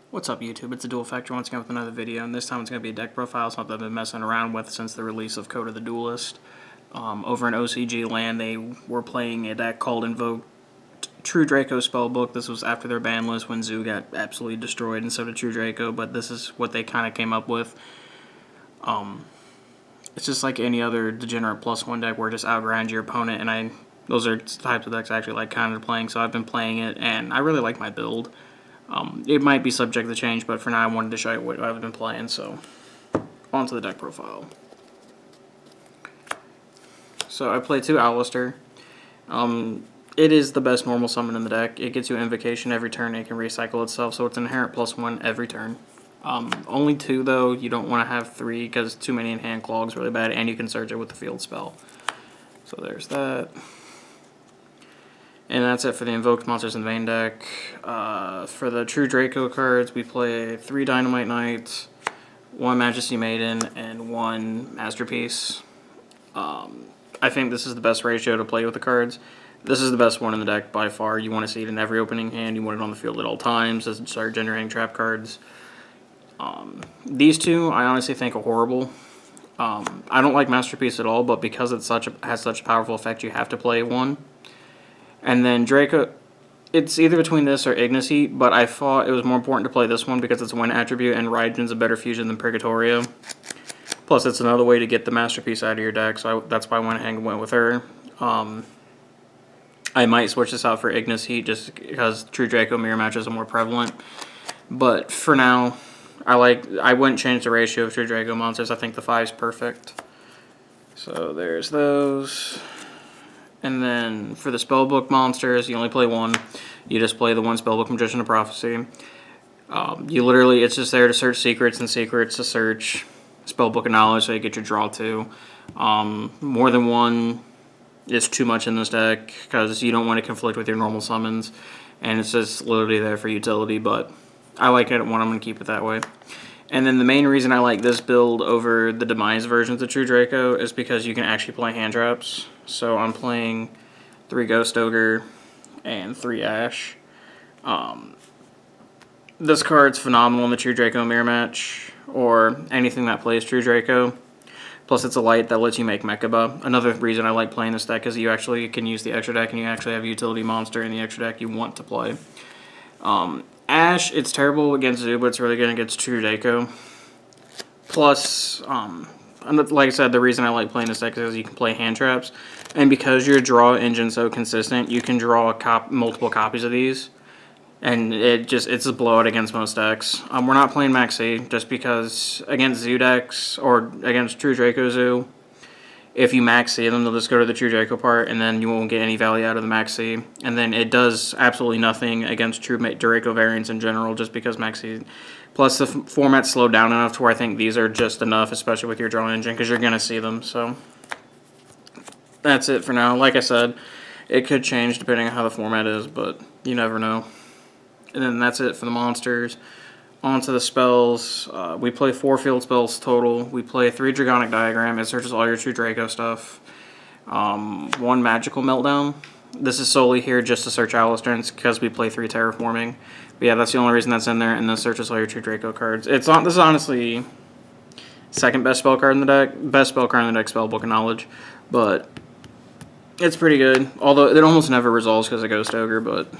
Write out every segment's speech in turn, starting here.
What's up, YouTube? It's a Duel Factor once again with another video, and this time it's going to be a deck profile, something I've been messing around with since the release of Code of the Duelist. Over in OCG land, they were playing a deck called Invoked True Draco Spellbook. This was after their ban list when Zoo got absolutely destroyed, and so did True Draco, but this is what they kind of came up with. It's just like any other degenerate +1 deck where it just outgrinds your opponent, and those are types of decks I actually like kind of playing, so I've been playing it, and I really like my build. It might be subject to change, but for now I wanted to show you what I've been playing, so on to the deck profile. So I play 2 Alistair. It is the best normal summon in the deck. It gets you Invocation every turn, and it can recycle itself, so it's an inherent +1 every turn. Only 2 though, you don't want to have 3 because too many in hand clogs really bad, and you can search it with the field spell. So there's that. And that's it for the Invoked Monsters in the main deck. For the True Draco cards, we play 3 Dynamite Knights, 1 Majesty Maiden, and 1 Masterpiece. I think this is the best ratio to play with the cards. This is the best one in the deck by far. You want to see it in every opening hand. You want it on the field at all times as it start generating trap cards. These 2, I honestly think are horrible. I don't like Masterpiece at all, but because it has such a powerful effect, you have to play 1. And then Draco, it's either between this or Ignis Heat, but I thought it was more important to play this one because it's a win attribute and Raiden's a better fusion than Purgatorio. Plus, it's another way to get the Masterpiece out of your deck, so that's why I went ahead and went with her. I might switch this out for Ignis Heat just because True Draco mirror matches are more prevalent. But for now, I wouldn't change the ratio of True Draco monsters. I think the 5's perfect. So there's those. And then for the Spellbook monsters, you only play 1. You just play the 1 Spellbook Magician of Prophecy. It's just there to search secrets, and secrets to search Spellbook of Knowledge, so you get your draw 2. More than 1 is too much in this deck, because you don't want to conflict with your normal summons, and it's just literally there for utility, but I like it when I'm going to keep it that way. And then the main reason I like this build over the Demise versions of True Draco is because you can actually play hand traps. So I'm playing 3 Ghost Ogre and 3 Ash. This card's phenomenal in the True Draco mirror match, or anything that plays True Draco. Plus it's a light that lets you make Mechaba. Another reason I like playing this deck is you actually can use the extra deck and you actually have a utility monster in the extra deck you want to play. Ash, it's terrible against Zoo, but it's really good against True Draco. Plus, like I said, the reason I like playing this deck is you can play hand traps, and because your draw engine's so consistent, you can draw multiple copies of these, and it's a blowout against most decks. We're not playing Maxi just because against Zoo decks or against True Draco Zoo, if you Maxi them, they'll just go to the True Draco part, and then you won't get any value out of the Maxi. And then it does absolutely nothing against True Draco variants in general, just because Maxi. Plus, the format's slowed down enough to where I think these are just enough, especially with your draw engine, because you're going to see them. So that's it for now. Like I said, it could change depending on how the format is, but you never know. And then that's it for the monsters. On to the spells. We play 4 field spells total. We play 3 Dragonic Diagram. It searches all your True Draco stuff. 1 Magical Meltdown. This is solely here just to search Alistair because we play 3 Terraforming. But yeah, that's the only reason that's in there, and this searches all your True Draco cards. This is honestly second best spell card in the deck. Best spell card in the deck, Spellbook of Knowledge. But it's pretty good. Although it almost never resolves because of Ghost Ogre, but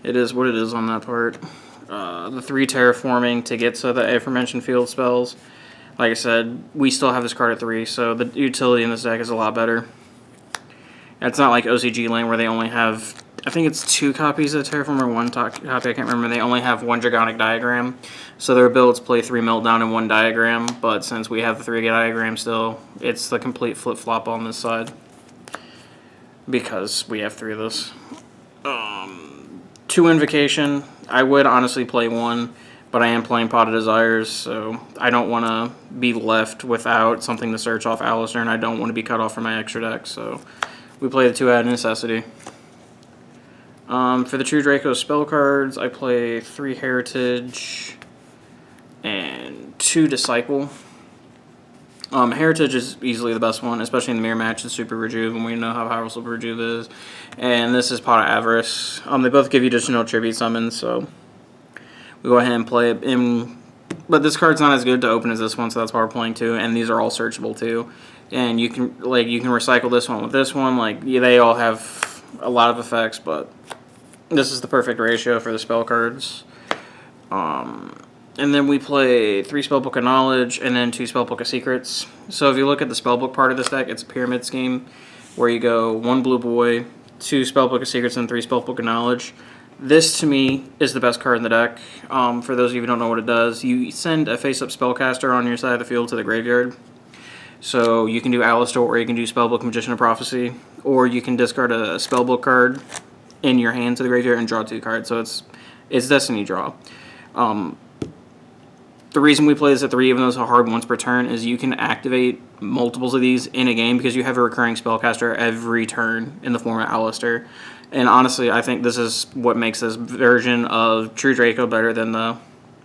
it is what it is on that part. The 3 Terraforming to get to the aforementioned field spells. Like I said, we still have this card at 3, so the utility in this deck is a lot better. It's not like OCG lane where they only have, I think it's 2 copies of Terraform or 1 copy, I can't remember. They only have 1 Dragonic Diagram, so their builds play 3 Meltdown and 1 Diagram, but since we have the 3 Diagram still, it's the complete flip-flop on this side, because we have 3 of this. 2 Invocation. I would honestly play 1, but I am playing Pot of Desires, so I don't want to be left without something to search off Alistair, and I don't want to be cut off from my extra deck, so we play the 2 out of necessity. For the True Draco spell cards, I play 3 Heritage and 2 Disciple. Heritage is easily the best one, especially in the mirror match. It's Super Rejuve, and we know how powerful Super Rejuve is. And this is Pot of Avarice. They both give you additional tribute summons, so we go ahead and play it in. But this card's not as good to open as this one, so that's why we're playing two. And these are all searchable too. And you can recycle this one with this one. Like, yeah, they all have a lot of effects, but this is the perfect ratio for the spell cards. And then we play 3 Spellbook of Knowledge and then 2 Spellbook of Secrets. So if you look at the Spellbook part of this deck, it's a pyramid scheme where you go 1 Blue Boy, 2 Spellbook of Secrets, and 3 Spellbook of Knowledge. This, to me, is the best card in the deck. For those of you who don't know what it does, you send a face-up spellcaster on your side of the field to the graveyard. So you can do Alistair, or you can do Spellbook Magician of Prophecy, or you can discard a Spellbook card in your hand to the graveyard and draw 2 cards. So it's Destiny Draw. The reason we play this at 3, even though it's a hard once per turn, is you can activate multiples of these in a game because you have a recurring spellcaster every turn in the form of Alistair. And honestly, I think this is what makes this version of True Draco better than the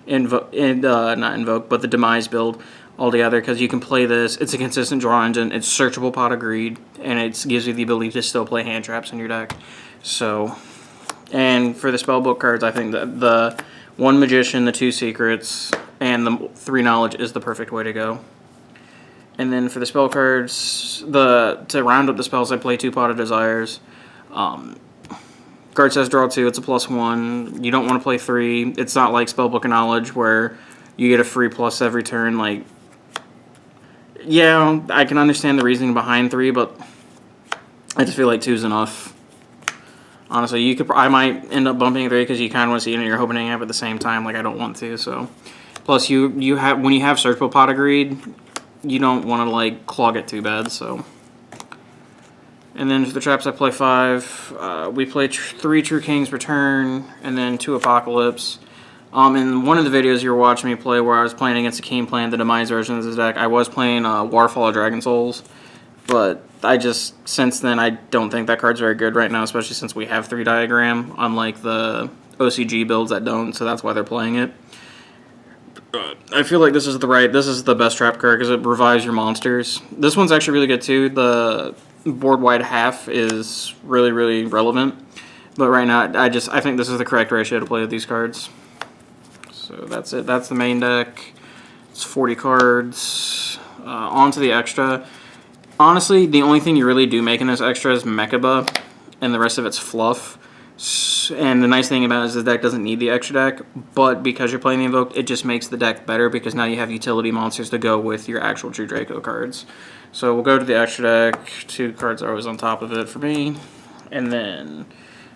not Invoke, but the Demise build altogether, because you can play this. It's a consistent draw engine. It's searchable Pot of Greed, and it gives you the ability to still play hand traps in your deck. So, and for the Spellbook cards, I think that the 1 Magician, the 2 Secrets, and the 3 Knowledge is the perfect way to go. And then for the spell cards, to round up the spells, I play 2 Pot of Desires. Card says draw 2, it's a +1. You don't want to play 3. It's not like Spellbook of Knowledge where you get a free plus every turn. Like, yeah, I can understand the reasoning behind 3, but I just feel like 2 is enough. Honestly, I might end up bumping 3 because you kind of want to see it and you're hoping to have at the same time. Like, I don't want to, so. Plus, when you have searchable Pot of Greed, you don't want to, like, clog it too bad, so. And then for the traps, I play 5. We play 3 True Kings per turn, and then 2 Apocalypse. In one of the videos you were watching me play where I was playing against a Keen Plan, the Demise version of this deck, I was playing Waterfall of Dragon Souls. But since then, I don't think that card's very good right now, especially since we have 3 Diagram, unlike the OCG builds that don't, so that's why they're playing it. I feel like this is the best trap card because it revives your monsters. This one's actually really good too. The board-wide half is really, really relevant. But right now, I think this is the correct ratio to play with these cards. So that's it. That's the main deck. It's 40 cards. On to the extra. Honestly, the only thing you really do make in this extra is Mechaba, and the rest of it's fluff. And the nice thing about it is this deck doesn't need the extra deck, but because you're playing the Invoked, it just makes the deck better because now you have utility monsters to go with your actual True Draco cards. So we'll go to the extra deck. 2 cards are always on top of it for me. And then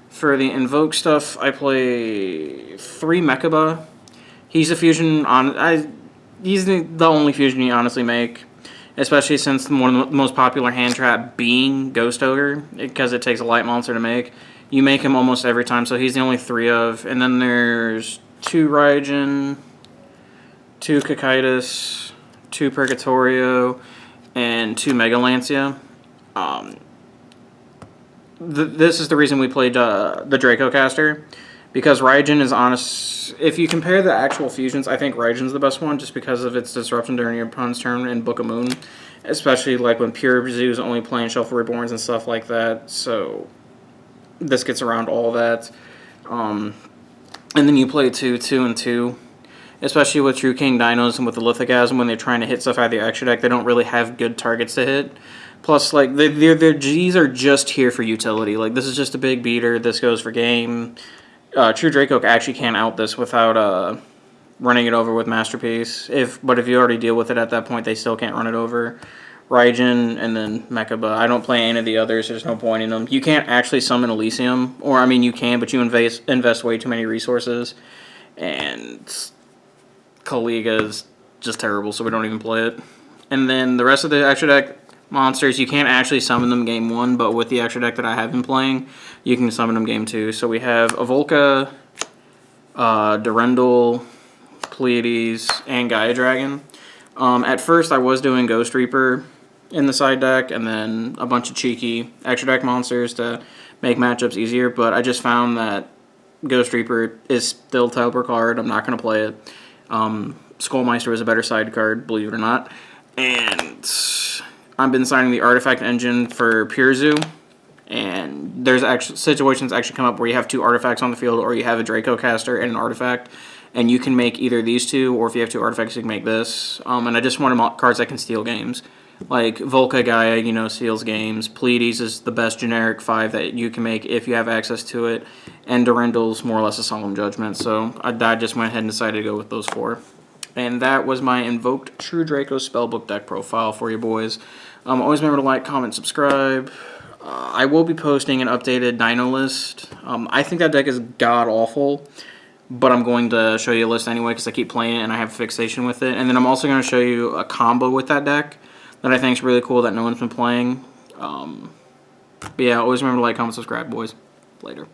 for the Invoke stuff, I play 3 Mechaba. He's a fusion he's the only fusion you honestly make. Especially since one of the most popular hand trap being Ghost Ogre, because it takes a light monster to make. You make him almost every time, so he's the only 3 of. And then there's 2 Raijin, 2 Cocytus, 2 Purgatorio, and 2 Megalancia. This is the reason we played the Draco caster, because Raijin is honest. If you compare the actual fusions, I think Raijin's the best one just because of its disruption during your opponent's turn in Book of Moon, especially like when Pure Zoo's only playing Shuffle Reborns and stuff like that. So this gets around all that. And then you play 2, 2, and 2. Especially with True King Dinos and with the Lithogasm, when they're trying to hit stuff out of the extra deck, they don't really have good targets to hit. Plus, like, their Gs are just here for utility. Like, this is just a big beater. This goes for game. True Draco actually can't out this without running it over with Masterpiece. But if you already deal with it at that point, they still can't run it over. Raijin and then Mechaba. I don't play any of the others. There's no point in them. You can't actually summon Elysium. Or, I mean, you can, but you invest way too many resources. And Kaliga is just terrible, so we don't even play it. And then the rest of the extra deck monsters, you can't actually summon them game 1, but with the extra deck that I have been playing, you can summon them game 2. So we have Avolka, Durendal, Pleiades, and Gaia Dragon. At first, I was doing Ghost Reaper in the side deck, and then a bunch of cheeky extra deck monsters to make matchups easier, but I just found that Ghost Reaper is still a teleport card. I'm not going to play it. Skullmeister is a better side card, believe it or not. And I've been signing the Artifact Engine for Pure Zoo, and there's actually situations actually come up where you have 2 artifacts on the field, or you have a Draco caster and an artifact, And you can make either these two, or if you have 2 artifacts, you can make this. And I just wanted cards that can steal games. Like Volca Gaia, you know, steals games. Pleiades is the best generic 5 that you can make if you have access to it. And Durandal's more or less a Solemn Judgment. So I just went ahead and decided to go with those 4. And that was my Invoked True Draco Spellbook deck profile for you boys. Always remember to like, comment, subscribe. I will be posting an updated Dino list. I think that deck is god-awful, but I'm going to show you a list anyway because I keep playing it and I have a fixation with it. And then I'm also going to show you a combo with that deck that I think is really cool that no one's been playing. But yeah, always remember to like, comment, subscribe, boys. Later.